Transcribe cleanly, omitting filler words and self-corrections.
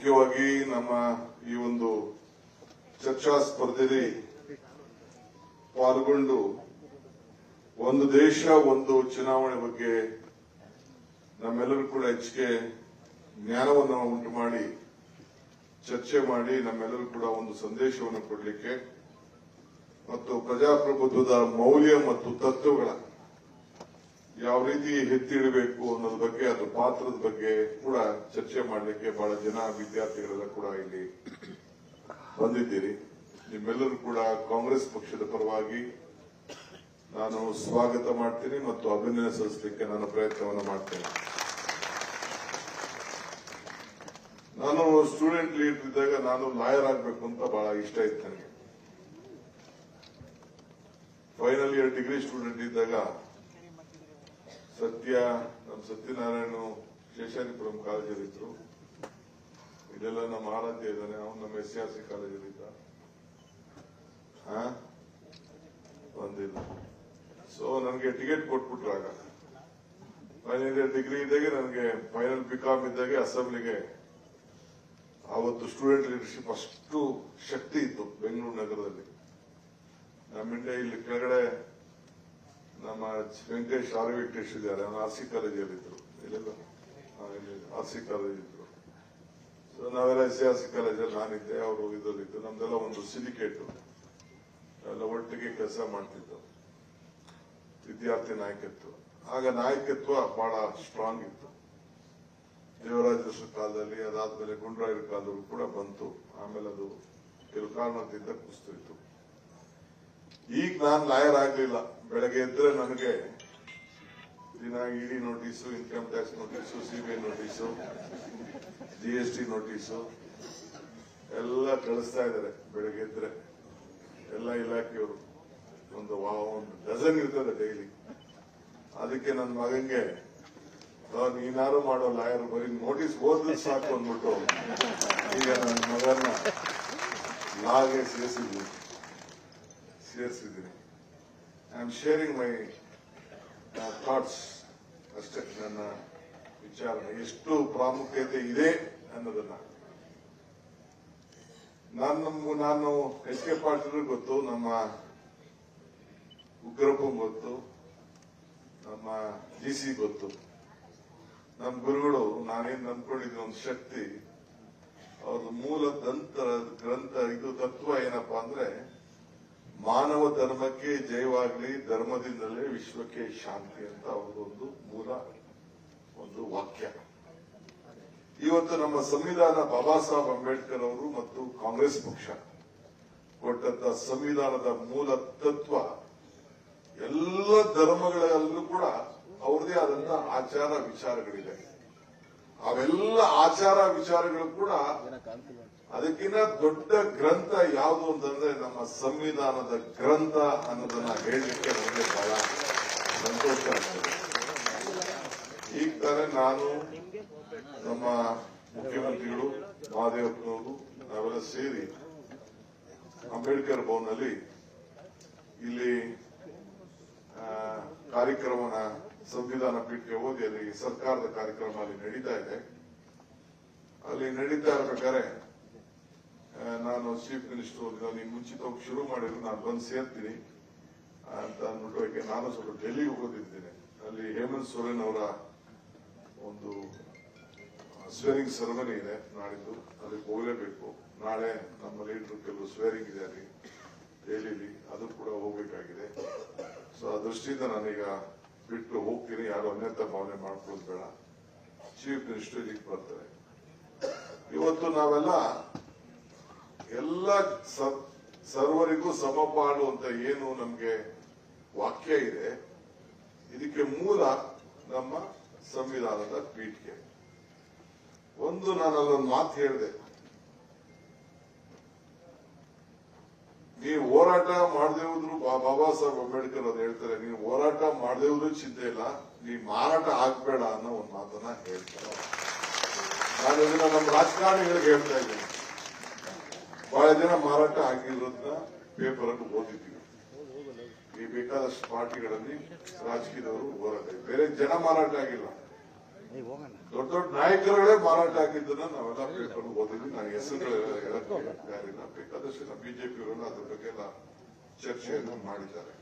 ಮುಖ್ಯವಾಗಿ ನಮ್ಮ ಈ ಒಂದು ಚರ್ಚಾ ಸ್ಪರ್ಧೆಯಲ್ಲಿ ಪಾಲ್ಗೊಂಡು ಒಂದು ದೇಶ ಒಂದು ಚುನಾವಣೆ ಬಗ್ಗೆ ನಮ್ಮೆಲ್ಲರೂ ಕೂಡ ಹೆಚ್ಚಿಗೆ ಜ್ಞಾನವನ್ನು ಉಂಟು ಮಾಡಿ ಚರ್ಚೆ ಮಾಡಿ ನಮ್ಮೆಲ್ಲರೂ ಕೂಡ ಒಂದು ಸಂದೇಶವನ್ನು ಕೊಡಲಿಕ್ಕೆ ಮತ್ತು ಪ್ರಜಾಪ್ರಭುತ್ವದ ಮೌಲ್ಯ ಮತ್ತು ತತ್ವಗಳ ಯಾವ ರೀತಿ ಎತ್ತಿ ಇಡಬೇಕು ಅನ್ನೋದ್ರ ಬಗ್ಗೆ ಅದರ ಪಾತ್ರದ ಬಗ್ಗೆ ಕೂಡ ಚರ್ಚೆ ಮಾಡಲಿಕ್ಕೆ ಬಹಳ ಜನ ವಿದ್ಯಾರ್ಥಿಗಳೆಲ್ಲ ಕೂಡ ಇಲ್ಲಿ ಬಂದಿದ್ದೀರಿ. ನಿಮ್ಮೆಲ್ಲರೂ ಕೂಡ ಕಾಂಗ್ರೆಸ್ ಪಕ್ಷದ ಪರವಾಗಿ ನಾನು ಸ್ವಾಗತ ಮಾಡ್ತೀನಿ ಮತ್ತು ಅಭಿನಂದನೆ ಸಲ್ಲಿಸಲಿಕ್ಕೆ ನಾನು ಪ್ರಯತ್ನವನ್ನು ಮಾಡ್ತೇನೆ. ನಾನು ಸ್ಟೂಡೆಂಟ್ ಲೀಡರ್ ಇದ್ದಾಗ ನಾನು ಲಾಯರ್ ಆಗಬೇಕು ಅಂತ ಬಹಳ ಇಷ್ಟ ಇತ್ತು ನನಗೆ. ಫೈನಲ್ ಇಯರ್ ಡಿಗ್ರಿ ಸ್ಟೂಡೆಂಟ್ ಇದ್ದಾಗ ನಮ್ಮ ಸತ್ಯನಾರಾಯಣ ಶೇಷಾರಿಪುರಂ ಕಾಲೇಜಲ್ಲಿದ್ರು. ಇದೆಲ್ಲ ನಮ್ಮ ಆರಾಧ್ಯ ಇದ್ದಾನೆ, ಅವನು ನಮ್ಮ SRC ಕಾಲೇಜಲ್ಲಿದ್ದ. ಬಂದಿಲ್ಲ. ಸೊ ನನಗೆ ಟಿಕೆಟ್ ಕೊಟ್ಬಿಟ್ರಾಗ ಫೈನಲ್ ಇಯರ್ ಡಿಗ್ರಿ ಇದ್ದಾಗ ನನಗೆ ಫೈನಲ್ ಬಿಕಾಮ್ ಇದ್ದಾಗ ಅಸೆಂಬ್ಲಿಗೆ ಆವತ್ತು ಸ್ಟೂಡೆಂಟ್ ಲೀಡರ್ಶಿಪ್ ಅಷ್ಟು ಶಕ್ತಿ ಇತ್ತು ಬೆಂಗಳೂರು ನಗರದಲ್ಲಿ. ನಮ್ಮ ಇಂಡಿಯಾ ಇಲ್ಲಿ ಕೆಳಗಡೆ ನಮ್ಮ ವೆಂಕಟೇಶ್ ವೆಂಕಟೇಶ್ ಇದ್ದಾರೆ, ಅವನು RC ಕಾಲೇಜಲ್ಲಿದ್ರು. ಇಲ್ಲೆಲ್ಲ RC ಕಾಲೇಜ್ ಇದ್ರು. ಸೊ ನಾವೆಲ್ಲ SRC ಕಾಲೇಜಲ್ಲಿ ನಾನಿದ್ದೆ, ಅವರು ಇದರಲ್ಲಿದ್ದು. ನಮ್ದೆಲ್ಲ ಒಂದು ಸಿಂಡಿಕೇಟ್ ಎಲ್ಲ ಒಟ್ಟಿಗೆ ಕೆಲಸ ಮಾಡ್ತಿದ್ದು ವಿದ್ಯಾರ್ಥಿ ನಾಯಕತ್ವ. ಆಗ ನಾಯಕತ್ವ ಬಹಳ ಸ್ಟ್ರಾಂಗ್ ಇತ್ತು. ದೇವರಾಜರ ಕಾಲದಲ್ಲಿ, ಅದಾದ್ಮೇಲೆ ಗುಂಡ್ರಾಯರ ಕಾಲದಲ್ಲೂ ಕೂಡ ಬಂತು. ಆಮೇಲೆ ಅದು ಕೆಲವು ಕಾರಣದಿಂದ ಕುಸಿತು. ಈಗ ನಾನು ಲಾಯರ್ ಆಗ್ಲಿಲ್ಲ. ಬೆಳಗ್ಗೆ ಎದ್ರೆ ನನಗೆ ದಿನ ED notice, income tax notice, CBI notice, GST notice ಎಲ್ಲ ಕಳಿಸ್ತಾ ಇದ್ದಾರೆ. ಬೆಳಗ್ಗೆ ಎದ್ರೆ ಎಲ್ಲ ಇಲಾಖೆಯವರು ಒಂದು ಡಜನ್ ಇರ್ತದೆ ಡೈಲಿ. ಅದಕ್ಕೆ ನನ್ನ ಮಗಂಗೆ ನೀನಾರು ಮಾಡೋ ಲಾಯರ್ ಬರೀ ನೋಟಿಸ್ ಓದಿದ್ರೆ ಸಾಕು ಅಂದ್ಬಿಟ್ಟು ಈಗ ನನ್ನ ಮಗನ ಲಾಗೆ ಸೇರಿಸಿದ್ದೀನಿ. I am sharing my thoughts ಅಷ್ಟೇ. ನನ್ನ ವಿಚಾರ ಎಷ್ಟು ಪ್ರಾಮುಖ್ಯತೆ ಇದೆ ಅನ್ನೋದನ್ನ ನಾನು HK ಪಾಟೀಲ್ ಗೊತ್ತು, ನಮ್ಮ ಉಗ್ರಪ್ಪ ಗೊತ್ತು, ನಮ್ಮ GC ಗೊತ್ತು. ನಮ್ಮ ಗುರುಗಳು ನಾನೇನ್ ನಂಬ್ಕೊಂಡಿದ್ದ ಒಂದು ಶಕ್ತಿ, ಅವ್ರದ್ದು ಮೂಲ ಗ್ರಂಥ ಇದು ತತ್ವ ಏನಪ್ಪಾ ಅಂದ್ರೆ, ಮಾನವ ಧರ್ಮಕ್ಕೆ ಜಯವಾಗಲಿ, ಧರ್ಮದಿಂದಲೇ ವಿಶ್ವಕ್ಕೆ ಶಾಂತಿ ಅಂತ ಅವ್ರದೊಂದು ಮೂಲ ಒಂದು ವಾಕ್ಯ. ಇವತ್ತು ನಮ್ಮ ಸಂವಿಧಾನ ಬಾಬಾ ಸಾಹೇಬ್ ಅಂಬೇಡ್ಕರ್ ಅವರು ಮತ್ತು ಕಾಂಗ್ರೆಸ್ ಪಕ್ಷ ಕೊಟ್ಟಂತ ಸಂವಿಧಾನದ ಮೂಲ ತತ್ವ ಎಲ್ಲ ಧರ್ಮಗಳಲ್ಲೂ ಕೂಡ ಅವ್ರದೇ ಆದಂತ ಆಚಾರ ವಿಚಾರಗಳಿದೆ. ಅವೆಲ್ಲ ಆಚಾರ ವಿಚಾರಗಳು ಕೂಡ ಅದಕ್ಕಿಂತ ದೊಡ್ಡ ಗ್ರಂಥ ಯಾವುದು ಅಂತಂದ್ರೆ ನಮ್ಮ ಸಂವಿಧಾನದ ಗ್ರಂಥ ಅನ್ನೋದನ್ನ ಹೇಳಲಿಕ್ಕೆ ನನಗೆ ಬಹಳ ಸಂತೋಷ ಆಗ್ತದೆ. ಈಗ ತಾನೇ ನಾನು, ನಮ್ಮ ಮುಖ್ಯಮಂತ್ರಿಗಳು, ಮಹದೇವಪ್ಪನವರು ನಾವೆಲ್ಲ ಸೇರಿ ಅಂಬೇಡ್ಕರ್ ಭವನಲ್ಲಿ ಇಲ್ಲಿ ಕಾರ್ಯಕ್ರಮನ ಸಂವಿಧಾನ ಪೀಠಕ್ಕೆ ಹೋಗಿ ಅಲ್ಲಿ ಸರ್ಕಾರದ ಕಾರ್ಯಕ್ರಮ ಅಲ್ಲಿ ನಡೀತಾ ಇದೆ. ಅಲ್ಲಿ ನಡೀತಾ ಇರ್ಬೇಕಾದ್ರೆ ನಾನು ಚೀಫ್ ಮಿನಿಸ್ಟರ್ ನೀವು ಮುಂಚಿತವಾಗಿ ಶುರು ಮಾಡಿದ್ರು, ನಾನು ಬಂದು ಸೇರ್ತೀನಿ ಅಂತ ಅಂದ್ಬಿಟ್ಟು ನಾನು ಸ್ವಲ್ಪ ಡೆಲ್ಲಿಗೆ ಹೋಗೋದಿದ್ದೇನೆ. ಅಲ್ಲಿ ಹೇಮಂತ್ ಸೊರೇನ್ ಅವರ ಒಂದು ಸ್ವೇರಿಂಗ್ ಸೆರೆಮನಿ ಇದೆ ನಾಳಿದ್ದು, ಅದಕ್ಕೆ ಹೋಗಲೇಬೇಕು. ನಾಳೆ ನಮ್ಮ ಲೀಡರ್ ಕೆಲವು ಸ್ವೇರಿಂಗ್ ಇದೆ ಅಲ್ಲಿ ದೆಹಲಿಲಿ, ಅದು ಕೂಡ ಹೋಗ್ಬೇಕಾಗಿದೆ. ಸೊ ಆ ದೃಷ್ಟಿಯಿಂದ ನಾನೀಗ ಬಿಟ್ಟು ಹೋಗ್ತೀನಿ. ಯಾರು ಅನ್ಯತಾ ಭಾವನೆ ಮಾಡ್ಕೊಳ್ಳೋದು ಬೇಡ. ಚೀಫ್ ಮಿನಿಸ್ಟರ್ ಇಲ್ಲಿಗೆ ಬರ್ತಾರೆ. ಇವತ್ತು ನಾವೆಲ್ಲ ಎಲ್ಲ ಸರ್ವರಿಗೂ ಸಮಪಾಲು ಅಂತ ಏನು ನಮ್ಗೆ ವಾಕ್ಯ ಇದೆ, ಇದಕ್ಕೆ ಮೂಲ ನಮ್ಮ ಸಂವಿಧಾನದ ಪೀಠಿಕೆ. ಒಂದು ನಾನಲ್ಲೊಂದು ಮಾತು ಹೇಳಿದೆ, ನೀವು ಹೋರಾಟ ಮಾಡದೇ ಹೋದ್ರು, ಬಾಬಾ ಸಾಹೇಬ್ ಅಂಬೇಡ್ಕರ್ ಅದು ಹೇಳ್ತಾರೆ, ನೀವು ಹೋರಾಟ ಮಾಡದೇ ಹೋದ್ರೂ ಚಿಂತೆ ಇಲ್ಲ, ನೀವು ಮಾರಾಟ ಆಗ್ಬೇಡ ಅನ್ನೋ ಒಂದು ಮಾತನ್ನ ಹೇಳ್ತಾರೆ. ನಾನು ಇದನ್ನ ನಮ್ಮ ರಾಜಕಾರಣಿಗಳಿಗೆ ಹೇಳ್ತಾ ಇದ್ದೇನೆ. ಬಹಳ ಜನ ಮಾರಾಟ ಆಗಿರೋದನ್ನ ಪೇಪರ್ ಅನ್ನು ಓದಿದ್ದೀವಿ. ಈ ಬೇಕಾದಷ್ಟು ಪಾರ್ಟಿಗಳಲ್ಲಿ ರಾಜಕೀಯದವರು ಹೋರಾಟ, ಬೇರೆ ಜನ ಮಾರಾಟ ಆಗಿಲ್ಲ. ದೊಡ್ಡ ದೊಡ್ಡ ನಾಯಕರುಗಳೇ ಮಾರಾಟ ಆಗಿದ್ದನ್ನ ನಾವೆಲ್ಲ ಪೇಪರ್ ಓದಿದ್ವಿ. ನನಗೆ ಹೆಸರುಗಳೆಲ್ಲ ಹೇಳಕ್ಕೆ ಯಾರಿಲ್ಲ. ಬೇಕಾದಷ್ಟು ಬಿಜೆಪಿಯವರೆಲ್ಲ ಅದ್ರ ಬಗ್ಗೆ ಎಲ್ಲ ಚರ್ಚೆಯನ್ನು ಮಾಡಿದ್ದಾರೆ.